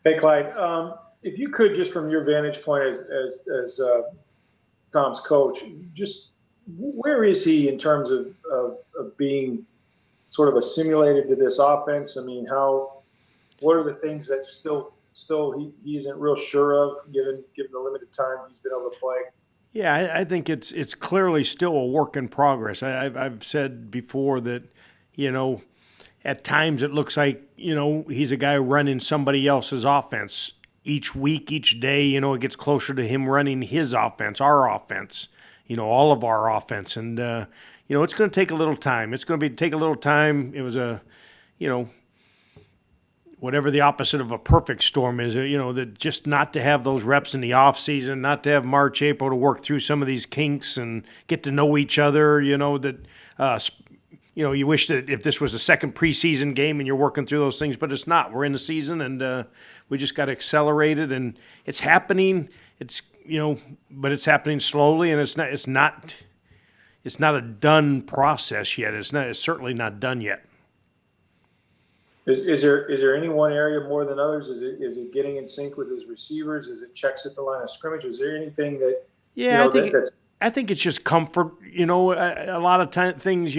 Hey, Clyde, if you could, just from your vantage point as Tom's coach, just where is he in terms of being sort of assimilated to this offense? I mean, what are the things that still he isn't real sure of, given the limited time he's been able to play? Yeah, I think it's clearly still a work in progress. I've said before that, you know, at times it looks like, he's a guy running somebody else's offense. Each week, each day, it gets closer to him running his offense, our offense, all of our offense. And, it's going to take a little time. It's going to take a little time. It was you know, whatever the opposite of a perfect storm is, that just not to have those reps in the off season, not to have March, April to work through some of these kinks and get to know each other, you wish that if this was a second preseason game and you're working through those things, but it's not. We're in the season, and we just got accelerated, and it's happening. But it's happening slowly, and it's not a done process yet. It's certainly not done yet. Is there any one area more than others? Is it getting in sync with his receivers? Is it checks at the line of scrimmage? Is there anything that Yeah, that's I think it's just comfort. A lot of things.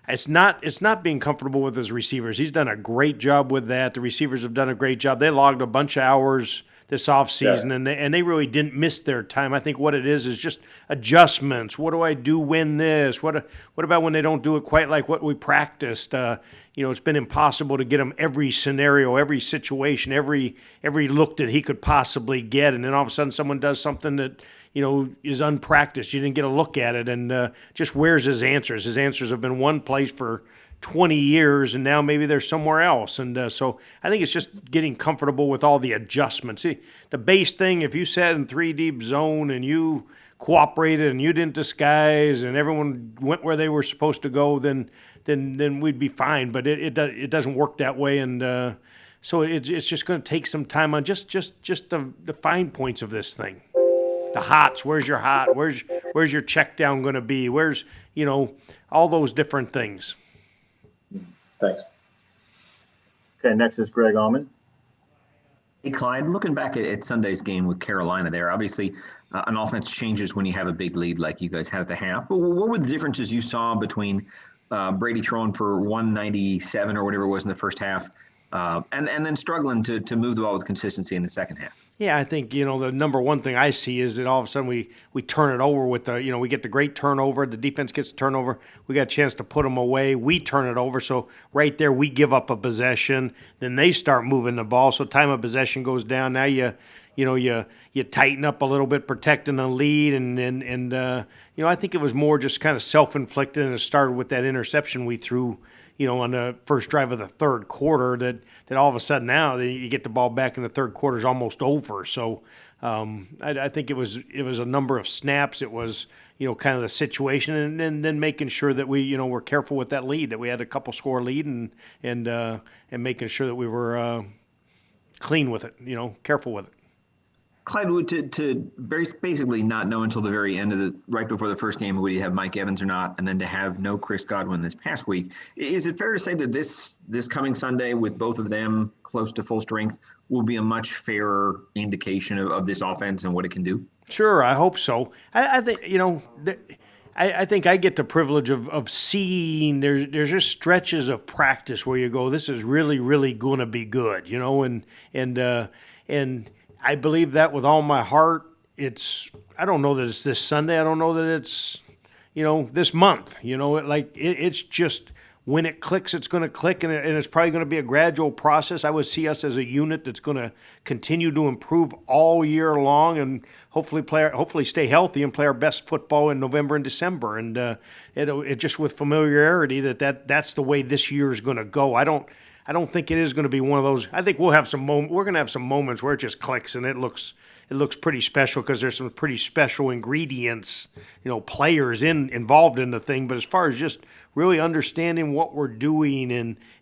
It's not being comfortable with his receivers. He's done a great job with that. The receivers have done a great job. They logged a bunch of hours this offseason, yeah. and they really didn't miss their time. I think what it is just adjustments. What do I do when this? What about when they don't do it quite like what we practiced? It's been impossible to get him every scenario, every situation, every look that he could possibly get, and then all of a sudden someone does something that is unpracticed. You didn't get a look at it, and just where's his answers? His answers have been one place for 20 years, and now maybe they're somewhere else. And so I think it's just getting comfortable with all the adjustments. See, the base thing, if you sat in 3 deep zone and you cooperated and you didn't disguise and everyone went where they were supposed to go, then we'd be fine. But it doesn't work that way, and so it's just going to take some time on just the fine points of this thing. The hots, where's your hot? Where's your check down going to be? Where's, all those different things. Thanks. Okay, next is Greg Allman. Hey, Clyde, looking back at Sunday's game with Carolina there, obviously an offense changes when you have a big lead like you guys had at the half. But what were the differences you saw between Brady throwing for 197 or whatever it was in the first half and then struggling to move the ball with consistency in the second half? Yeah, I think, the number one thing I see is that all of a sudden we turn it over with we get the great turnover. The defense gets the turnover. We got a chance to put them away. We turn it over. So right there, we give up a possession. Then they start moving the ball. So time of possession goes down. Now you tighten up a little bit, protecting the lead. And I think it was more just kind of self-inflicted, and it started with that interception we threw, on the first drive of the third quarter, that all of a sudden now that you get the ball back in the third quarter is almost over. So I think it was a number of snaps. It was, kind of the situation, and then making sure that we, were careful with that lead, that we had a couple score lead, and making sure that we were clean with it, careful with it. Clyde, to basically not know until the very end right before the first game, would you have Mike Evans or not, and then to have no Chris Godwin this past week, is it fair to say that this coming Sunday with both of them close to full strength will be a much fairer indication of this offense and what it can do? Sure, I hope so. I think, I think I get the privilege of seeing there's just stretches of practice where you go, this is really, really going to be good, and I believe that with all my heart. I don't know that it's this Sunday. I don't know that it's, this month. It's just when it clicks, it's going to click, and it's probably going to be a gradual process. I would see us as a unit that's going to continue to improve all year long, and hopefully stay healthy and play our best football in November and December. And it just with familiarity that's the way this year is going to go. I don't think it is going to be one of those. I think we'll have some we're going to have some moments where it just clicks and it looks pretty special because there's some pretty special ingredients, players involved in the thing. But as far as just really understanding what we're doing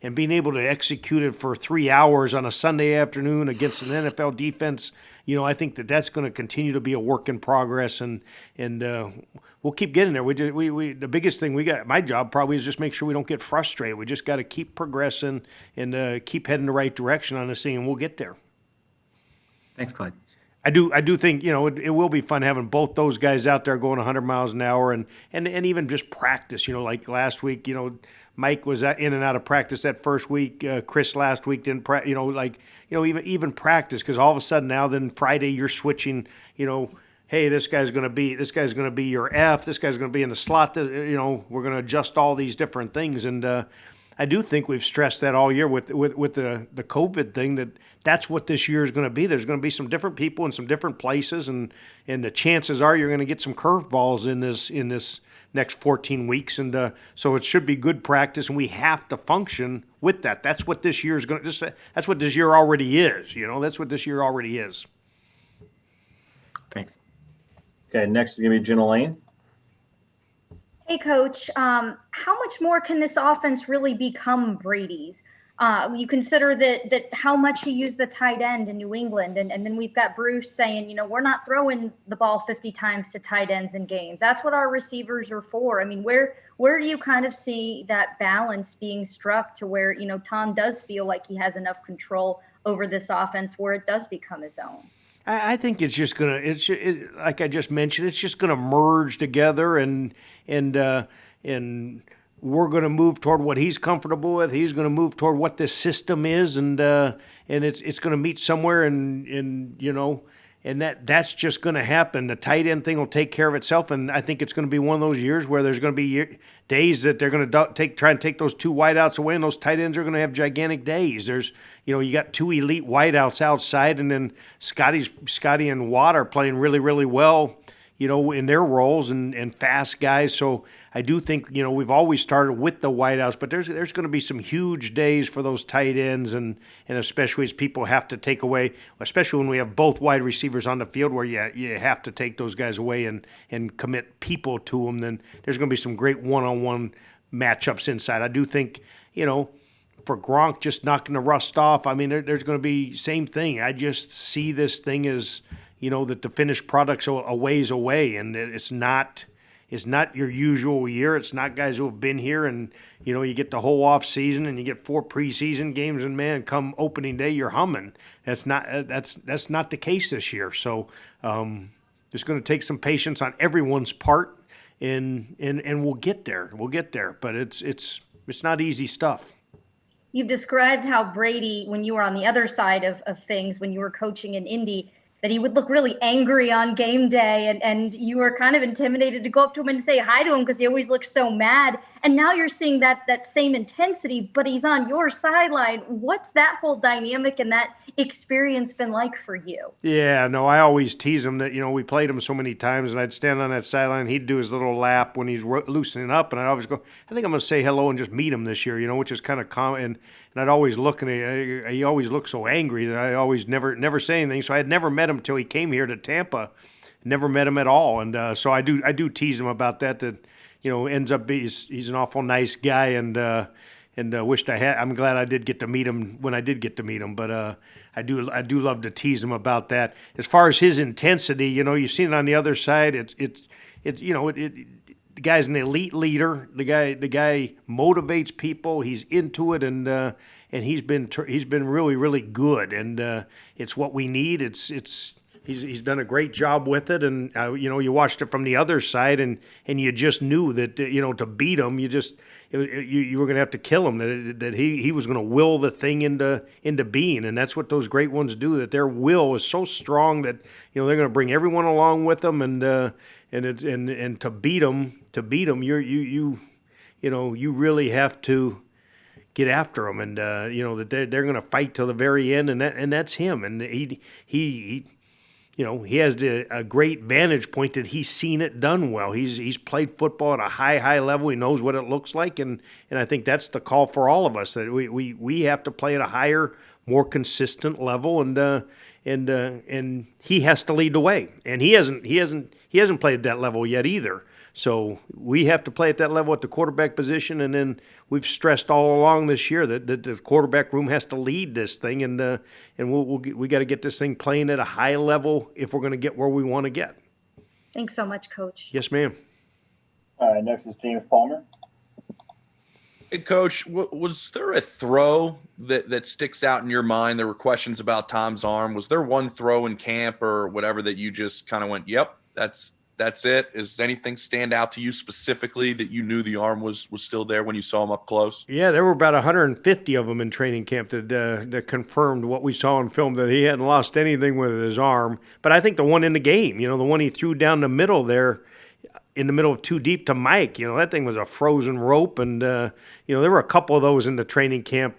and being able to execute it for 3 hours on a Sunday afternoon against an NFL defense, I think that's going to continue to be a work in progress, and we'll keep getting there. We the biggest thing my job probably is just make sure we don't get frustrated. We just got to keep progressing and keep heading the right direction on this thing, and we'll get there. Thanks, Clyde. I do think, it will be fun having both those guys out there going 100 miles an hour and even just practice, like last week, Mike was in and out of practice that first week. Chris last week didn't even practice, because all of a sudden now then Friday you're switching, hey, this guy's going to be your F, this guy's going to be in the slot, we're going to adjust all these different things. And I do think we've stressed that all year with the COVID thing, that's what this year is going to be. There's going to be some different people in some different places, and the chances are you're going to get some curveballs in this next 14 weeks. And so it should be good practice, and we have to function with that. That's what this year is going to. That's what this year already is. That's what this year already is. Thanks. Okay, next is going to be Jenna Lane. Hey, Coach, how much more can this offense really become Brady's? You consider that how much he used the tight end in New England, and then we've got Bruce saying, we're not throwing the ball 50 times to tight ends in games. That's what our receivers are for. I mean, where do you kind of see that balance being struck to where, Tom does feel like he has enough control over this offense where it does become his own? I think it's just like I just mentioned, it's just gonna merge together, and we're going to move toward what he's comfortable with. He's going to move toward what this system is, and it's going to meet somewhere, and that's just going to happen. The tight end thing will take care of itself, and I think it's going to be one of those years where there's going to be days that they're going to try and take those two wideouts away, and those tight ends are going to have gigantic days. There's you got two elite wideouts outside, and then Scotty and Watt are playing really, really well, in their roles, and fast guys. So I do think, we've always started with the wideouts, but there's going to be some huge days for those tight ends, and especially as people have to take away, especially when we have both wide receivers on the field where you have to take those guys away and commit people to them, then there's going to be some great one-on-one matchups inside. I do think, for Gronk just knocking the rust off, I mean, there's going to be same thing. I just see this thing as, that the finished product's a ways away, and it's not your usual year. It's not guys who have been here, and you get the whole off season, and you get 4 preseason games, and man, come opening day, you're humming. That's not the case this year. So it's going to take some patience on everyone's part, and we'll get there. We'll get there, but it's not easy stuff. You've described how Brady, when you were on the other side of things, when you were coaching in Indy, that he would look really angry on game day, and you were kind of intimidated to go up to him and say hi to him because he always looked so mad. And now you're seeing that same intensity, but he's on your sideline. What's that whole dynamic and that experience been like for you? Yeah, no, I always tease him that, we played him so many times, and I'd stand on that sideline. He'd do his little lap when he's loosening up, and I'd always go, I think I'm going to say hello and just meet him this year, which is kind of common. And I'd always look, and he always looked so angry that I always never say anything. So I had never met him until he came here to Tampa. Never met him at all, and so I do tease him about that. Ends up he's an awful nice guy, and wished I had. I'm glad I did get to meet him when I did get to meet him. But I do love to tease him about that. As far as his intensity, you've seen it on the other side. The guy's an elite leader. The guy motivates people. He's into it, and he's been really, really good. And it's what we need. He's done a great job with it. And you watched it from the other side, and you just knew that to beat him, you were going to have to kill him. That he was going to will the thing into being, and that's what those great ones do. That their will is so strong that they're going to bring everyone along with them, and to beat them, you really have to get after them, and that they're going to fight till the very end, and that's him, and he has a great vantage point that he's seen it done well. He's played football at a high level. He knows what it looks like, and I think that's the call for all of us, that we have to play at a higher, more consistent level, and he has to lead the way, and he hasn't played at that level yet either. So we have to play at that level at the quarterback position, and then we've stressed all along this year that the quarterback room has to lead this thing, and we got to get this thing playing at a high level if we're going to get where we want to get. Thanks so much, Coach. Yes, ma'am. All right, next is James Palmer. Hey, Coach, was there a throw that sticks out in your mind? There were questions about Tom's arm. Was there one throw in camp or whatever that you just kind of went, "Yep, that's it"? Is anything stand out to you specifically that you knew the arm was still there when you saw him up close? Yeah, there were about 150 of them in training camp that confirmed what we saw on film, that he hadn't lost anything with his arm. But I think the one in the game, the one he threw down the middle there, in the middle of too deep to Mike, that thing was a frozen rope. And, there were a couple of those in the training camp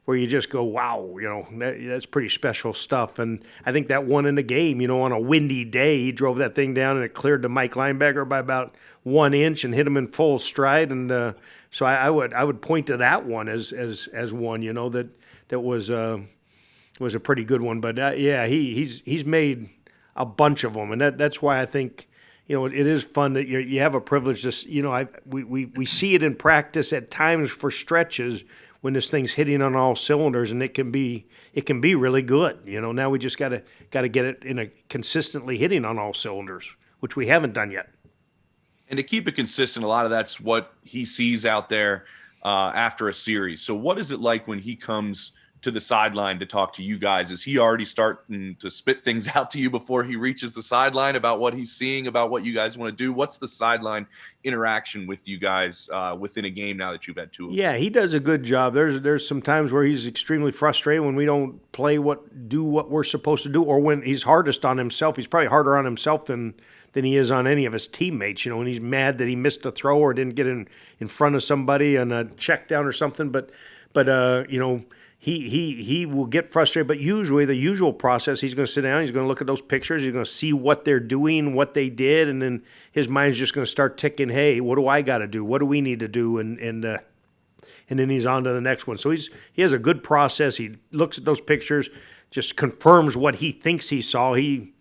where you just go, wow, that's pretty special stuff. And I think that one in the game, on a windy day, he drove that thing down and it cleared the Mike linebacker by about 1 inch and hit him in full stride. And so I would point to that one as one, that was a pretty good one. But yeah, he's made a bunch of them, and that's why I think it is fun that you have a privilege to we see it in practice at times for stretches when this thing's hitting on all cylinders, and it can be really good. Now we just got to get it in a consistently hitting on all cylinders, which we haven't done yet. And to keep it consistent, a lot of that's what he sees out there after a series. So what is it like when he comes to the sideline to talk to you guys? Is he already starting to spit things out to you before he reaches the sideline about what he's seeing, about what you guys want to do? What's the sideline interaction with you guys within a game now that you've had two of them? Yeah, he does a good job. There's some times where he's extremely frustrated when we don't play what we're supposed to do, or when he's hardest on himself. He's probably harder on himself than he is on any of his teammates, and he's mad that he missed a throw or didn't get in front of somebody on a check down or something. But he will get frustrated. But usually the usual process, he's going to sit down, he's going to look at those pictures, he's going to see what they're doing, what they did, and then his mind's just going to start ticking, hey, what do I got to do? What do we need to do? And then he's on to the next one. So he has a good process. He looks at those pictures, just confirms what he thinks he saw. He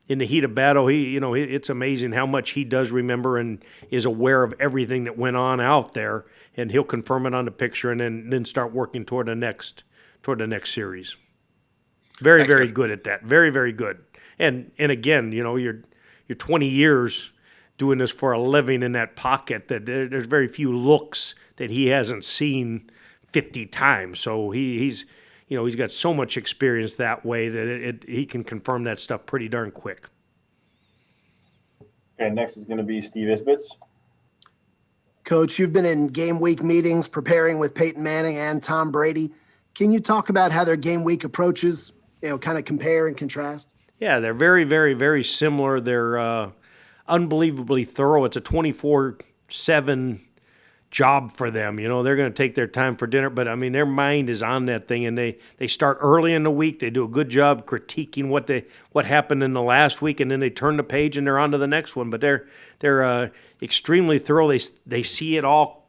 in the heat of battle, it's amazing how much he does remember and is aware of everything that went on out there, and he'll confirm it on the picture and then start working toward the next series. Very, very good at that. Very, very good. And again, you're 20 years doing this for a living in that pocket, that there's very few looks that he hasn't seen 50 times. So he's got so much experience that way that he can confirm that stuff pretty darn quick. Okay, next is going to be Steve Isbitz. Coach, you've been in game week meetings preparing with Peyton Manning and Tom Brady. Can you talk about how their game week approaches, kind of compare and contrast? Yeah, they're very, very, very similar. They're unbelievably thorough. It's a 24/7 job for them. They're going to take their time for dinner, but their mind is on that thing, and they start early in the week. They do a good job critiquing what happened in the last week, and then they turn the page and they're on to the next one. But they're extremely thorough. They see it all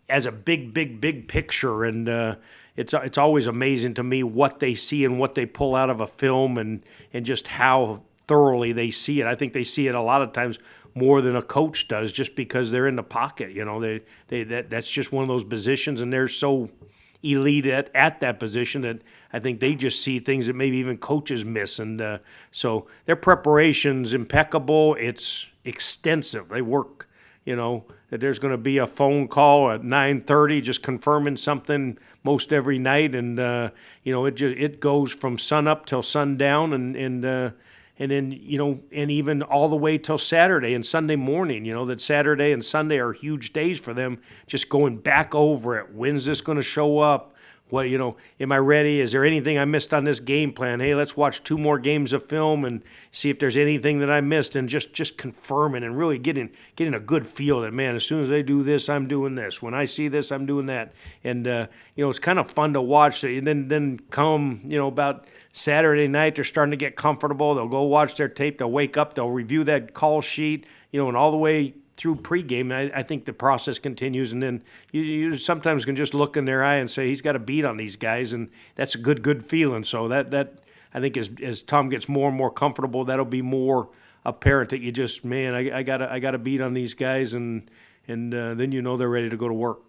as a big picture, and it's always amazing to me what they see and what they pull out of a film, and just how thoroughly they see it. I think they see it a lot of times more than a coach does, just because they're in the pocket. That's just one of those positions, and they're so elite at that position that I think they just see things that maybe even coaches miss. And so their preparation's impeccable. It's extensive. They work, that there's going to be a phone call at 9:30 just confirming something most every night, and it goes from sun up till sundown, and then, and even all the way till Saturday and Sunday morning, that Saturday and Sunday are huge days for them, just going back over it. When's this going to show up? What, am I ready? Is there anything I missed on this game plan? Hey, let's watch 2 more games of film and see if there's anything that I missed, and just confirming and really getting a good feel that, man, as soon as they do this, I'm doing this. When I see this, I'm doing that. And, it's kind of fun to watch. And then come, about Saturday night, they're starting to get comfortable. They'll go watch their tape. They'll wake up. They'll review that call sheet, and all the way through pregame, I think the process continues, and then you sometimes can just look in their eye and say, he's got a beat on these guys, and that's a good feeling. So that I think as Tom gets more and more comfortable, that'll be more apparent that you just, man, I got a beat on these guys, and then they're ready to go to work.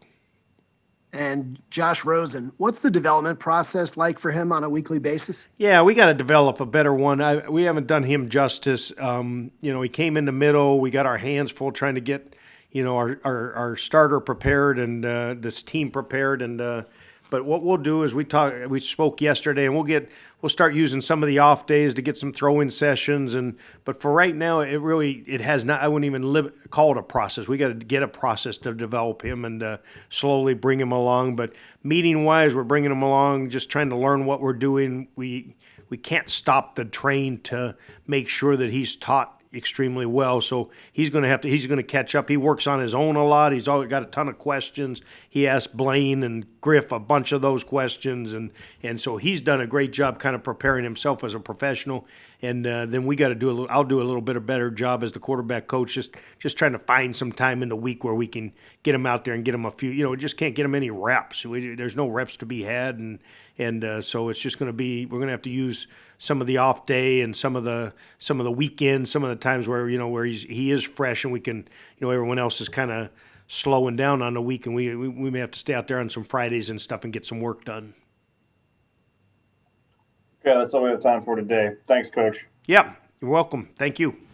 And Josh Rosen, what's the development process like for him on a weekly basis? Yeah, we got to develop a better one. We haven't done him justice. He came in the middle. We got our hands full trying to get, our starter prepared and this team prepared. And but what we'll do is we spoke yesterday, and we'll start using some of the off days to get some throw-in sessions. But for right now, it has not. I wouldn't even call it a process. We got to get a process to develop him and slowly bring him along. But meeting-wise, we're bringing him along, just trying to learn what we're doing. We can't stop the train to make sure that he's taught extremely well. So he's going to catch up. He works on his own a lot. He's always got a ton of questions. He asked Blaine and Griff a bunch of those questions. And so he's done a great job kind of preparing himself as a professional. And then we got to I'll do a little bit of better job as the quarterback coach, just trying to find some time in the week where we can get him out there and get him a few, we just can't get him any reps. There's no reps to be had. And so it's just going to be, we're going to have to use some of the off day and some of the weekends, some of the times where he is fresh and we can, everyone else is kind of slowing down on the week, and we may have to stay out there on some Fridays and stuff and get some work done. Okay, that's all we have time for today. Thanks, Coach. Yeah, you're welcome. Thank you.